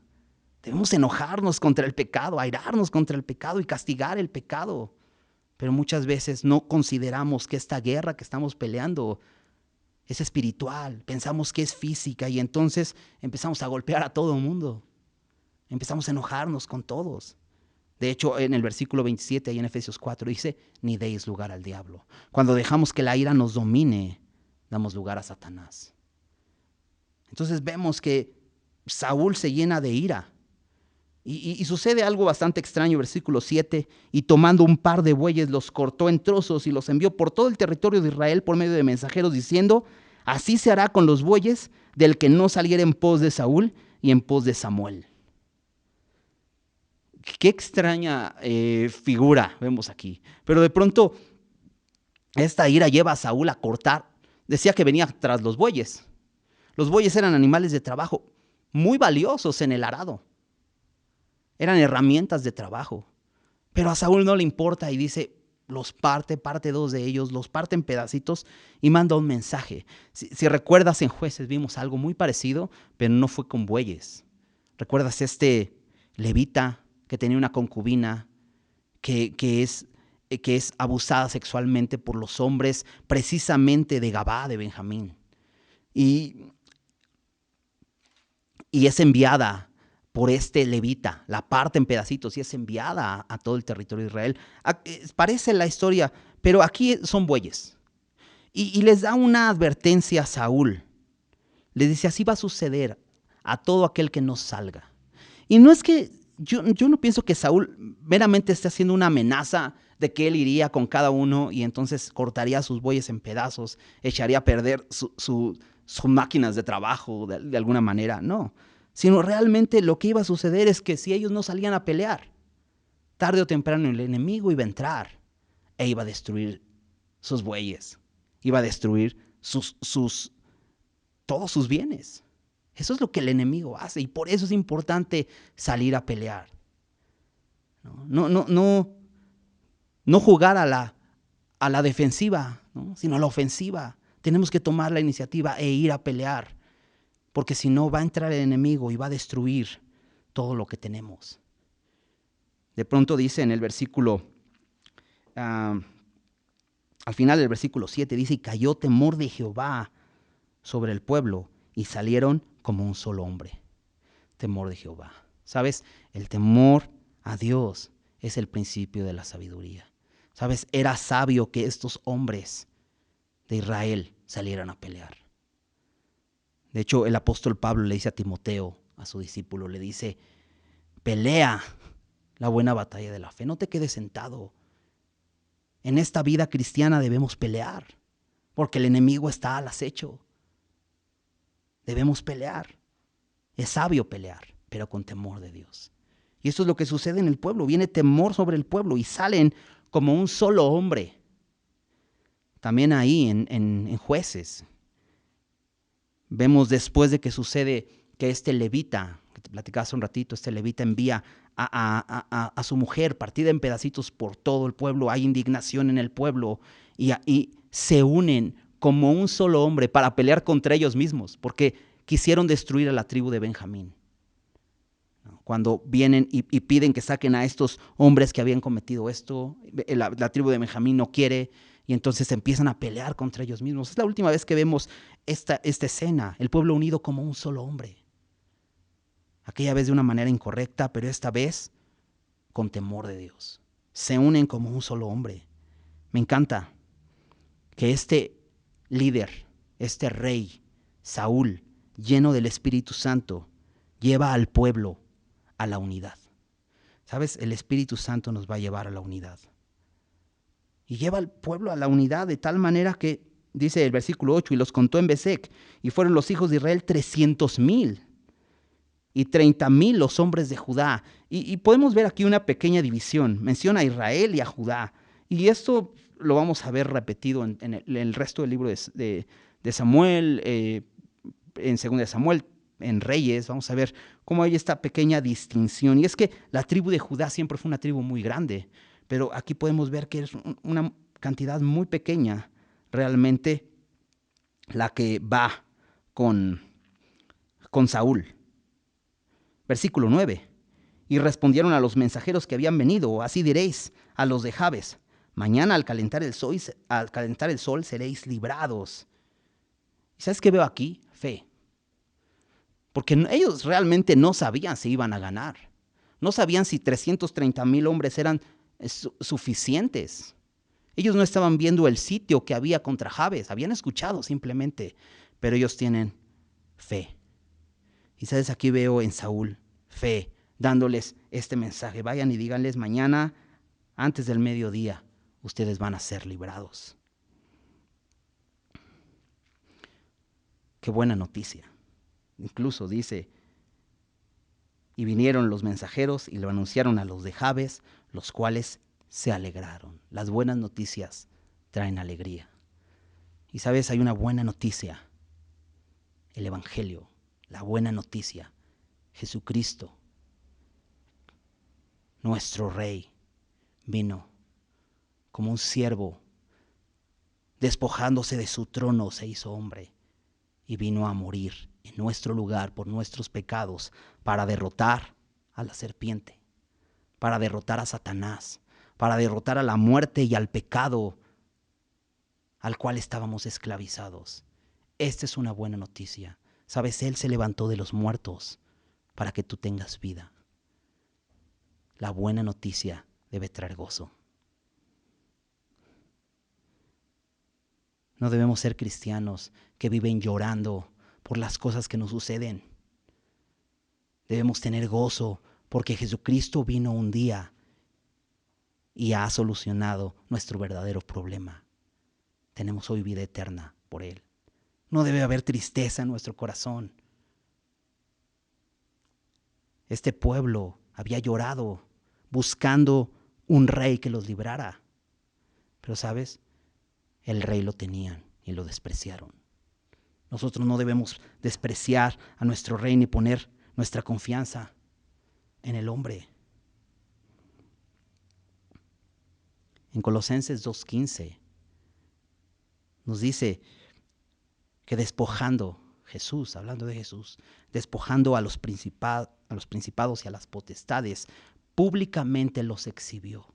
Debemos enojarnos contra el pecado, airarnos contra el pecado y castigar el pecado. Pero muchas veces no consideramos que esta guerra que estamos peleando es espiritual. Pensamos que es física y entonces empezamos a golpear a todo el mundo. Empezamos a enojarnos con todos. De hecho, en el versículo 27, ahí en Efesios 4, dice, ni deis lugar al diablo. Cuando dejamos que la ira nos domine, damos lugar a Satanás. Entonces vemos que Saúl se llena de ira. Y sucede algo bastante extraño, versículo 7, y tomando un par de bueyes los cortó en trozos y los envió por todo el territorio de Israel por medio de mensajeros diciendo, así se hará con los bueyes del que no saliera en pos de Saúl y en pos de Samuel. Qué extraña figura vemos aquí. Pero de pronto esta ira lleva a Saúl a cortar. Decía que venía tras los bueyes. Los bueyes eran animales de trabajo muy valiosos en el arado. Eran herramientas de trabajo. Pero a Saúl no le importa y dice, parte dos de ellos, los parte en pedacitos y manda un mensaje. Si recuerdas, en Jueces vimos algo muy parecido, pero no fue con bueyes. ¿Recuerdas este levita que tenía una concubina que es abusada sexualmente por los hombres precisamente de Gabá, de Benjamín? Y es enviada por este levita, la parte en pedacitos y es enviada a todo el territorio de Israel. Parece la historia, pero aquí son bueyes. Y les da una advertencia a Saúl. Le dice, así va a suceder a todo aquel que no salga. Y no es que, yo no pienso que Saúl meramente esté haciendo una amenaza de que él iría con cada uno y entonces cortaría sus bueyes en pedazos, echaría a perder sus máquinas de trabajo de alguna manera, no. Sino realmente lo que iba a suceder es que si ellos no salían a pelear, tarde o temprano el enemigo iba a entrar e iba a destruir sus bueyes, iba a destruir todos sus bienes. Eso es lo que el enemigo hace y por eso es importante salir a pelear. No jugar a la defensiva, ¿no? Sino a la ofensiva. Tenemos que tomar la iniciativa e ir a pelear. porque si no va a entrar el enemigo y va a destruir todo lo que tenemos. De pronto dice en el versículo, al final del versículo 7, dice, y cayó temor de Jehová sobre el pueblo y salieron como un solo hombre. Temor de Jehová. ¿Sabes? El temor a Dios es el principio de la sabiduría. ¿Sabes? Era sabio que estos hombres de Israel salieran a pelear. De hecho, el apóstol Pablo le dice a Timoteo, a su discípulo, le dice, pelea la buena batalla de la fe, no te quedes sentado. En esta vida cristiana debemos pelear, porque el enemigo está al acecho. Debemos pelear. Es sabio pelear, pero con temor de Dios. Y esto es lo que sucede en el pueblo. Viene temor sobre el pueblo y salen como un solo hombre. También ahí en Jueces, vemos después de que sucede que este levita, que te platicaba hace un ratito, este levita envía a su mujer partida en pedacitos por todo el pueblo. Hay indignación en el pueblo y se unen como un solo hombre para pelear contra ellos mismos, porque quisieron destruir a la tribu de Benjamín. Cuando vienen y piden que saquen a estos hombres que habían cometido esto, la tribu de Benjamín no quiere, y entonces empiezan a pelear contra ellos mismos. Es la última vez que vemos esta escena, el pueblo unido como un solo hombre. Aquella vez de una manera incorrecta, pero esta vez con temor de Dios. Se unen como un solo hombre. Me encanta que este líder, este rey, Saúl, lleno del Espíritu Santo, lleva al pueblo a la unidad. ¿Sabes? El Espíritu Santo nos va a llevar a la unidad. Y lleva al pueblo a la unidad de tal manera que, dice el versículo 8, y los contó en Besec, y fueron los hijos de Israel 300,000, y 30,000 los hombres de Judá. Y podemos ver aquí una pequeña división. Menciona a Israel y a Judá. Y esto lo vamos a ver repetido en el resto del libro de Samuel, en 2 de Samuel, en Reyes. Vamos a ver cómo hay esta pequeña distinción. Y es que la tribu de Judá siempre fue una tribu muy grande, pero aquí podemos ver que es una cantidad muy pequeña realmente la que va con Saúl. Versículo 9. Y respondieron a los mensajeros que habían venido, así diréis a los de Jabes, mañana al calentar el sol seréis librados. ¿Y sabes qué veo aquí? Fe. Porque ellos realmente no sabían si iban a ganar. No sabían si 330,000 hombres eran suficientes. Ellos no estaban viendo el sitio que había contra Jabes, habían escuchado simplemente, pero ellos tienen fe. Y sabes, aquí veo en Saúl fe, dándoles este mensaje. Vayan y díganles mañana, antes del mediodía, ustedes van a ser librados. Qué buena noticia. Incluso dice, y vinieron los mensajeros y lo anunciaron a los de Jabes, los cuales se alegraron. Las buenas noticias traen alegría. Y sabes, hay una buena noticia, el Evangelio, la buena noticia, Jesucristo, nuestro Rey, vino como un siervo, despojándose de su trono, se hizo hombre y vino a morir en nuestro lugar por nuestros pecados para derrotar a la serpiente, para derrotar a Satanás, para derrotar a la muerte y al pecado al cual estábamos esclavizados. Esta es una buena noticia. Sabes, Él se levantó de los muertos para que tú tengas vida. La buena noticia debe traer gozo. No debemos ser cristianos que viven llorando por las cosas que nos suceden. Debemos tener gozo porque Jesucristo vino un día y ha solucionado nuestro verdadero problema. Tenemos hoy vida eterna por Él. No debe haber tristeza en nuestro corazón. Este pueblo había llorado buscando un rey que los librara. Pero ¿sabes? El rey lo tenían y lo despreciaron. Nosotros no debemos despreciar a nuestro rey ni poner nuestra confianza en el hombre. En Colosenses 2:15 nos dice que despojando Jesús, hablando de Jesús, despojando a los principados y a las potestades, públicamente los exhibió,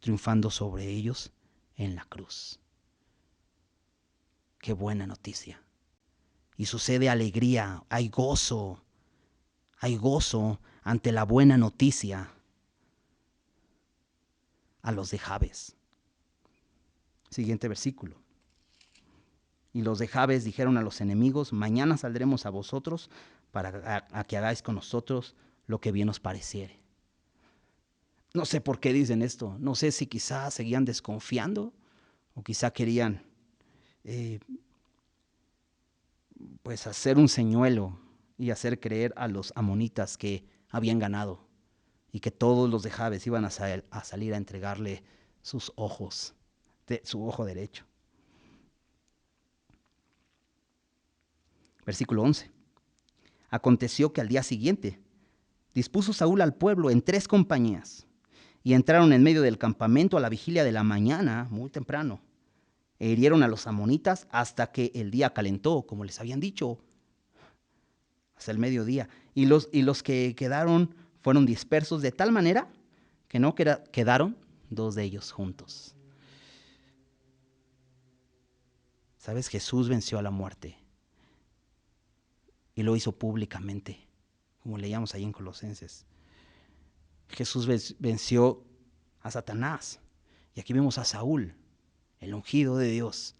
triunfando sobre ellos en la cruz. Qué buena noticia. Y sucede alegría, hay gozo ante la buena noticia a los de Jabes. Siguiente versículo. Y los de Jabes dijeron a los enemigos: mañana saldremos a vosotros para a que hagáis con nosotros lo que bien os pareciere. No sé por qué dicen esto. No sé si quizás seguían desconfiando o quizá querían pues hacer un señuelo y hacer creer a los amonitas que habían ganado y que todos los de Jabes iban a salir a entregarle sus ojos, su ojo derecho. Versículo 11. Aconteció que al día siguiente dispuso Saúl al pueblo en 3 compañías y entraron en medio del campamento a la vigilia de la mañana, muy temprano, e hirieron a los amonitas hasta que el día calentó, como les habían dicho, hasta el mediodía. Y los que quedaron fueron dispersos de tal manera que no quedaron 2 de ellos juntos. ¿Sabes? Jesús venció a la muerte y lo hizo públicamente, como leíamos ahí en Colosenses. Jesús venció a Satanás. Y aquí vemos a Saúl, el ungido de Dios,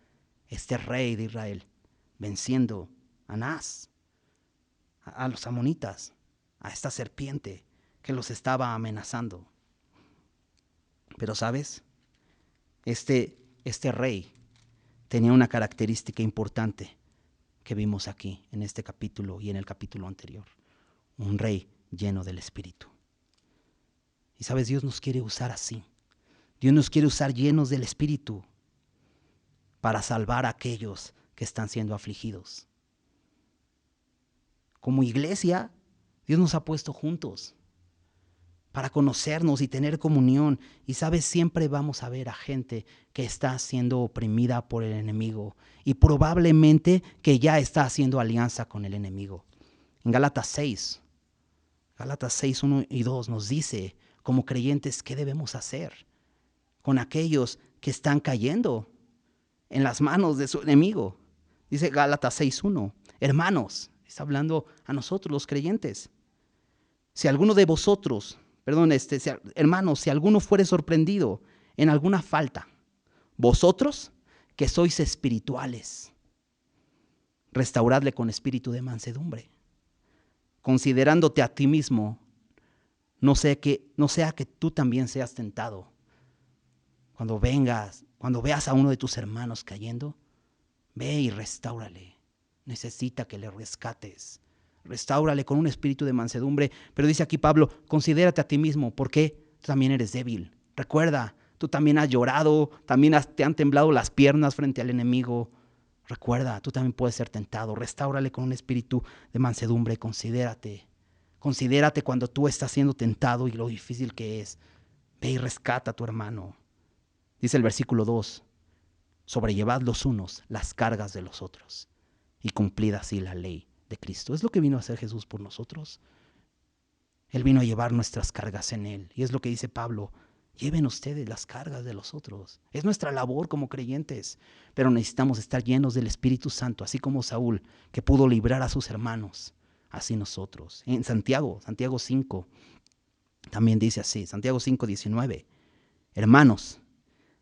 este rey de Israel, venciendo a Anás, a los amonitas, a esta serpiente que los estaba amenazando. Pero ¿sabes? Este rey tenía una característica importante que vimos aquí en este capítulo y en el capítulo anterior. Un rey lleno del Espíritu. Y sabes, Dios nos quiere usar así. Dios nos quiere usar llenos del Espíritu para salvar a aquellos que están siendo afligidos. Como iglesia, Dios nos ha puesto juntos para conocernos y tener comunión. Y sabes, siempre vamos a ver a gente que está siendo oprimida por el enemigo y probablemente que ya está haciendo alianza con el enemigo. En Gálatas 6, 1 y 2 nos dice, como creyentes, ¿qué debemos hacer con aquellos que están cayendo en las manos de su enemigo? Dice Gálatas 6:1, hermanos, está hablando a nosotros los creyentes. Hermanos, si alguno fuere sorprendido en alguna falta, vosotros que sois espirituales, restauradle con espíritu de mansedumbre, considerándote a ti mismo, no sea que tú también seas tentado. Cuando veas a uno de tus hermanos cayendo, ve y restáurale. Necesita que le rescates. Restáurale con un espíritu de mansedumbre. Pero dice aquí Pablo, considérate a ti mismo, porque tú también eres débil. Recuerda, tú también has llorado, también te han temblado las piernas frente al enemigo. Recuerda, tú también puedes ser tentado. Restáurale con un espíritu de mansedumbre. Considérate cuando tú estás siendo tentado y lo difícil que es. Ve y rescata a tu hermano. Dice el versículo 2, sobrellevad los unos las cargas de los otros y cumplid así la ley de Cristo. Es lo que vino a hacer Jesús por nosotros. Él vino a llevar nuestras cargas en Él. Y es lo que dice Pablo, lleven ustedes las cargas de los otros. Es nuestra labor como creyentes, pero necesitamos estar llenos del Espíritu Santo, así como Saúl, que pudo librar a sus hermanos, así nosotros. En Santiago 5, también dice así, Santiago 5:19, hermanos,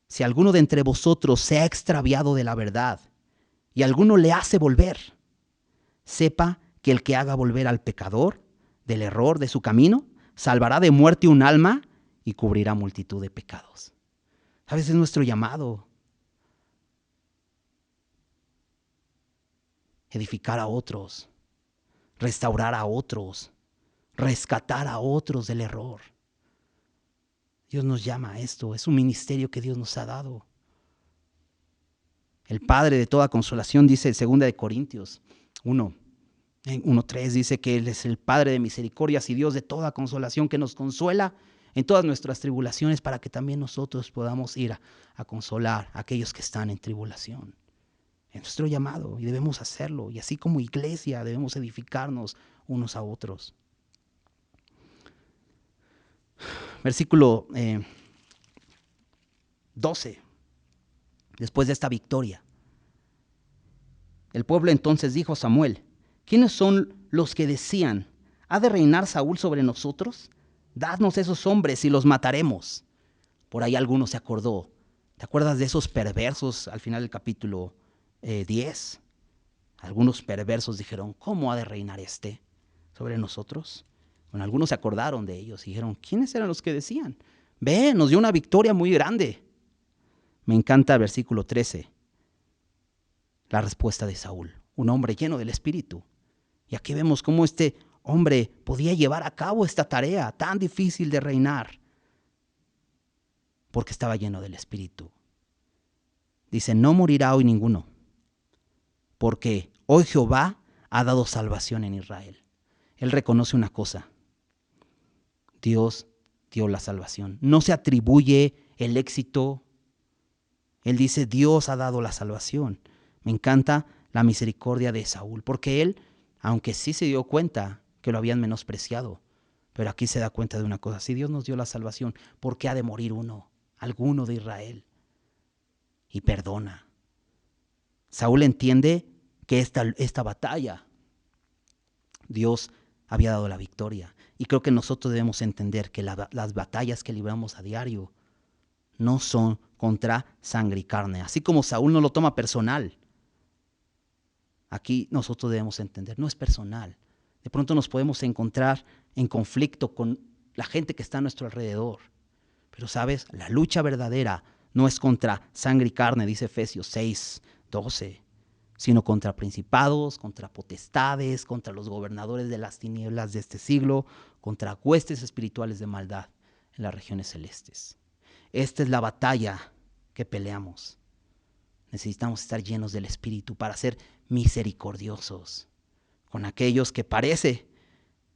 si alguno de entre vosotros se ha extraviado de la verdad y alguno le hace volver, sepa que el que haga volver al pecador del error de su camino, salvará de muerte un alma y cubrirá multitud de pecados. A veces es nuestro llamado. Edificar a otros, restaurar a otros, rescatar a otros del error. Dios nos llama a esto, es un ministerio que Dios nos ha dado. El Padre de toda consolación, dice en 2 Corintios 1:3, dice que Él es el Padre de misericordias y Dios de toda consolación, que nos consuela en todas nuestras tribulaciones para que también nosotros podamos ir a consolar a aquellos que están en tribulación. Es nuestro llamado y debemos hacerlo. Y así como iglesia debemos edificarnos unos a otros. Versículo 12. Después de esta victoria, el pueblo entonces dijo a Samuel: ¿quiénes son los que decían: ¿ha de reinar Saúl sobre nosotros? Dadnos esos hombres y los mataremos. Por ahí alguno se acordó. ¿Te acuerdas de esos perversos al final del capítulo 10? Algunos perversos dijeron: ¿cómo ha de reinar este sobre nosotros? Bueno, algunos se acordaron de ellos y dijeron: ¿quiénes eran los que decían? Ve, nos dio una victoria muy grande. Me encanta el versículo 13. La respuesta de Saúl, un hombre lleno del Espíritu. Y aquí vemos cómo este hombre podía llevar a cabo esta tarea tan difícil de reinar, porque estaba lleno del Espíritu. Dice: no morirá hoy ninguno, porque hoy Jehová ha dado salvación en Israel. Él reconoce una cosa: Dios dio la salvación. No se atribuye el éxito. Él dice: Dios ha dado la salvación. Me encanta la misericordia de Saúl, porque él, aunque sí se dio cuenta que lo habían menospreciado, pero aquí se da cuenta de una cosa: si Dios nos dio la salvación, ¿por qué ha de morir alguno de Israel? Y perdona. Saúl entiende que esta batalla, Dios había dado la victoria. Y creo que nosotros debemos entender que las batallas que libramos a diario no son contra sangre y carne. Así como Saúl no lo toma personal, aquí nosotros debemos entender, no es personal. De pronto nos podemos encontrar en conflicto con la gente que está a nuestro alrededor. Pero sabes, la lucha verdadera no es contra sangre y carne, dice Efesios 6:12, sino contra principados, contra potestades, contra los gobernadores de las tinieblas de este siglo, contra huestes espirituales de maldad en las regiones celestes. Esta es la batalla que peleamos. Necesitamos estar llenos del Espíritu para ser misericordiosos con aquellos que parece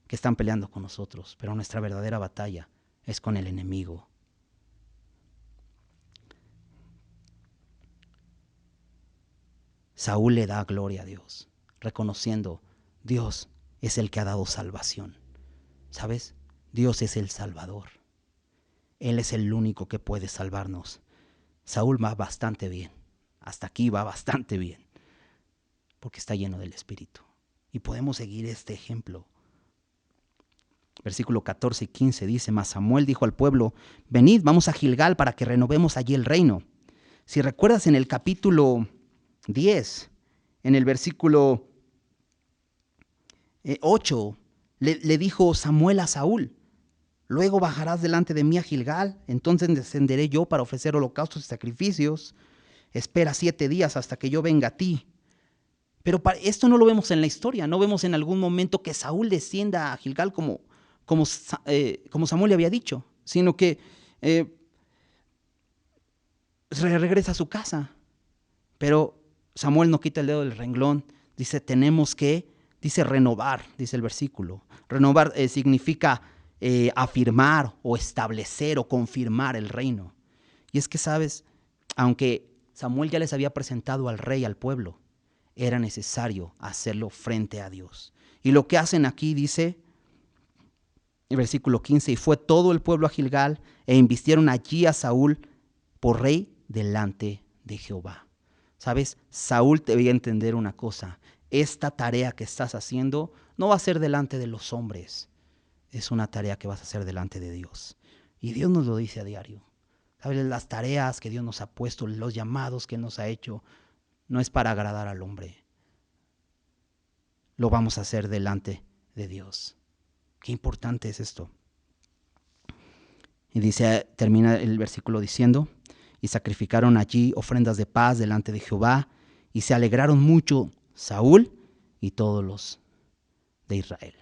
que están peleando con nosotros, pero nuestra verdadera batalla es con el enemigo. Saúl le da gloria a Dios, reconociendo: Dios es el que ha dado salvación. ¿Sabes? Dios es el Salvador. Él es el único que puede salvarnos. Saúl va bastante bien. Hasta aquí va bastante bien, porque está lleno del Espíritu. Y podemos seguir este ejemplo. Versículo 14 y 15 dice: mas Samuel dijo al pueblo: venid, vamos a Gilgal para que renovemos allí el reino. Si recuerdas, en el capítulo 10, en el versículo 8, le dijo Samuel a Saúl: luego bajarás delante de mí a Gilgal, entonces descenderé yo para ofrecer holocaustos y sacrificios. Espera 7 días hasta que yo venga a ti. Pero esto no lo vemos en la historia. No vemos en algún momento que Saúl descienda a Gilgal como Samuel le había dicho, sino que regresa a su casa. Pero Samuel no quita el dedo del renglón. Dice: tenemos que, dice renovar, dice el versículo. Renovar significa afirmar o establecer o confirmar el reino. Y es que, sabes, aunque Samuel ya les había presentado al rey, al pueblo, era necesario hacerlo frente a Dios. Y lo que hacen aquí, dice el versículo 15: y fue todo el pueblo a Gilgal e invistieron allí a Saúl por rey delante de Jehová. ¿Sabes? Saúl debía entender una cosa: esta tarea que estás haciendo no va a ser delante de los hombres, es una tarea que vas a hacer delante de Dios. Y Dios nos lo dice a diario. ¿Sabes? Las tareas que Dios nos ha puesto, los llamados que nos ha hecho, no es para agradar al hombre. Lo vamos a hacer delante de Dios. Qué importante es esto. Y dice, termina el versículo diciendo: y sacrificaron allí ofrendas de paz delante de Jehová, y se alegraron mucho Saúl y todos los de Israel.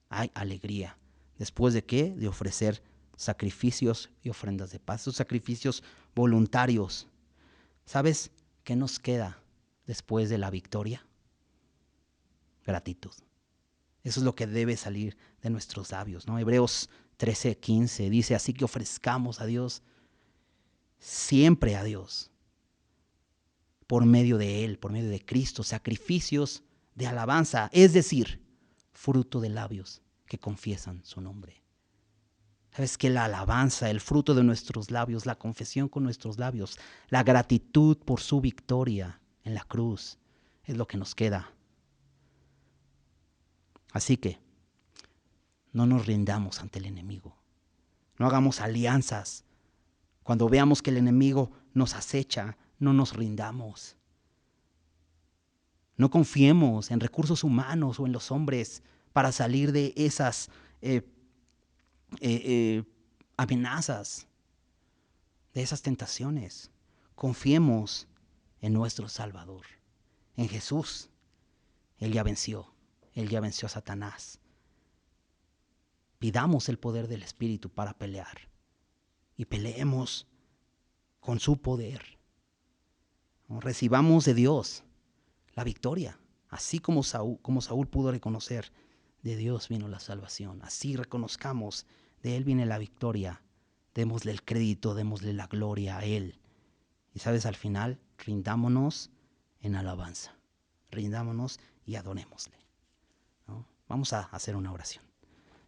Hay alegría. ¿Después de qué? De ofrecer sacrificios y ofrendas de paz. Esos sacrificios voluntarios. ¿Sabes qué nos queda después de la victoria? Gratitud. Eso es lo que debe salir de nuestros labios, ¿no? Hebreos 13:15 dice: así que ofrezcamos a Dios, siempre a Dios, por medio de Él, por medio de Cristo, sacrificios de alabanza, es decir, fruto de labios que confiesan su nombre. Sabes que la alabanza, el fruto de nuestros labios, la confesión con nuestros labios, la gratitud por su victoria en la cruz, es lo que nos queda. Así que no nos rindamos ante el enemigo. No hagamos alianzas. Cuando veamos que el enemigo nos acecha, no nos rindamos. No confiemos en recursos humanos o en los hombres para salir de esas amenazas, de esas tentaciones. Confiemos en nuestro Salvador, en Jesús. Él ya venció a Satanás. Pidamos el poder del Espíritu para pelear y peleemos con su poder. Recibamos de Dios la victoria, así como Saúl pudo reconocer, de Dios vino la salvación. Así reconozcamos, de Él viene la victoria. Démosle el crédito, démosle la gloria a Él. Y sabes, al final, rindámonos en alabanza. Rindámonos y adorémosle, ¿no? Vamos a hacer una oración.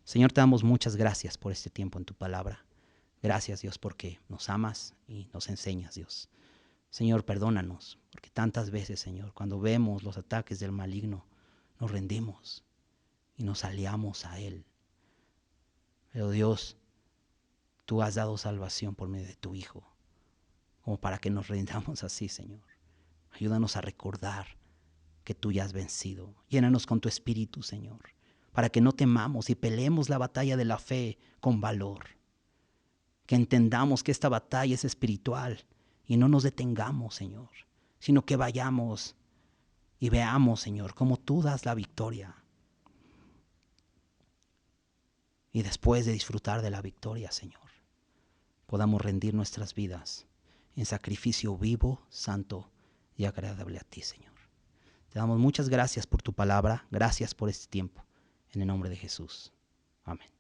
Señor, te damos muchas gracias por este tiempo en tu palabra. Gracias, Dios, porque nos amas y nos enseñas, Dios. Señor, perdónanos, porque tantas veces, Señor, cuando vemos los ataques del maligno, nos rendimos y nos aliamos a Él. Pero Dios, tú has dado salvación por medio de tu Hijo, como para que nos rindamos así, Señor. Ayúdanos a recordar que tú ya has vencido. Llénanos con tu Espíritu, Señor, para que no temamos y peleemos la batalla de la fe con valor. Que entendamos que esta batalla es espiritual y no nos detengamos, Señor, sino que vayamos y veamos, Señor, cómo tú das la victoria. Y después de disfrutar de la victoria, Señor, podamos rendir nuestras vidas en sacrificio vivo, santo y agradable a ti, Señor. Te damos muchas gracias por tu palabra, gracias por este tiempo. En el nombre de Jesús. Amén.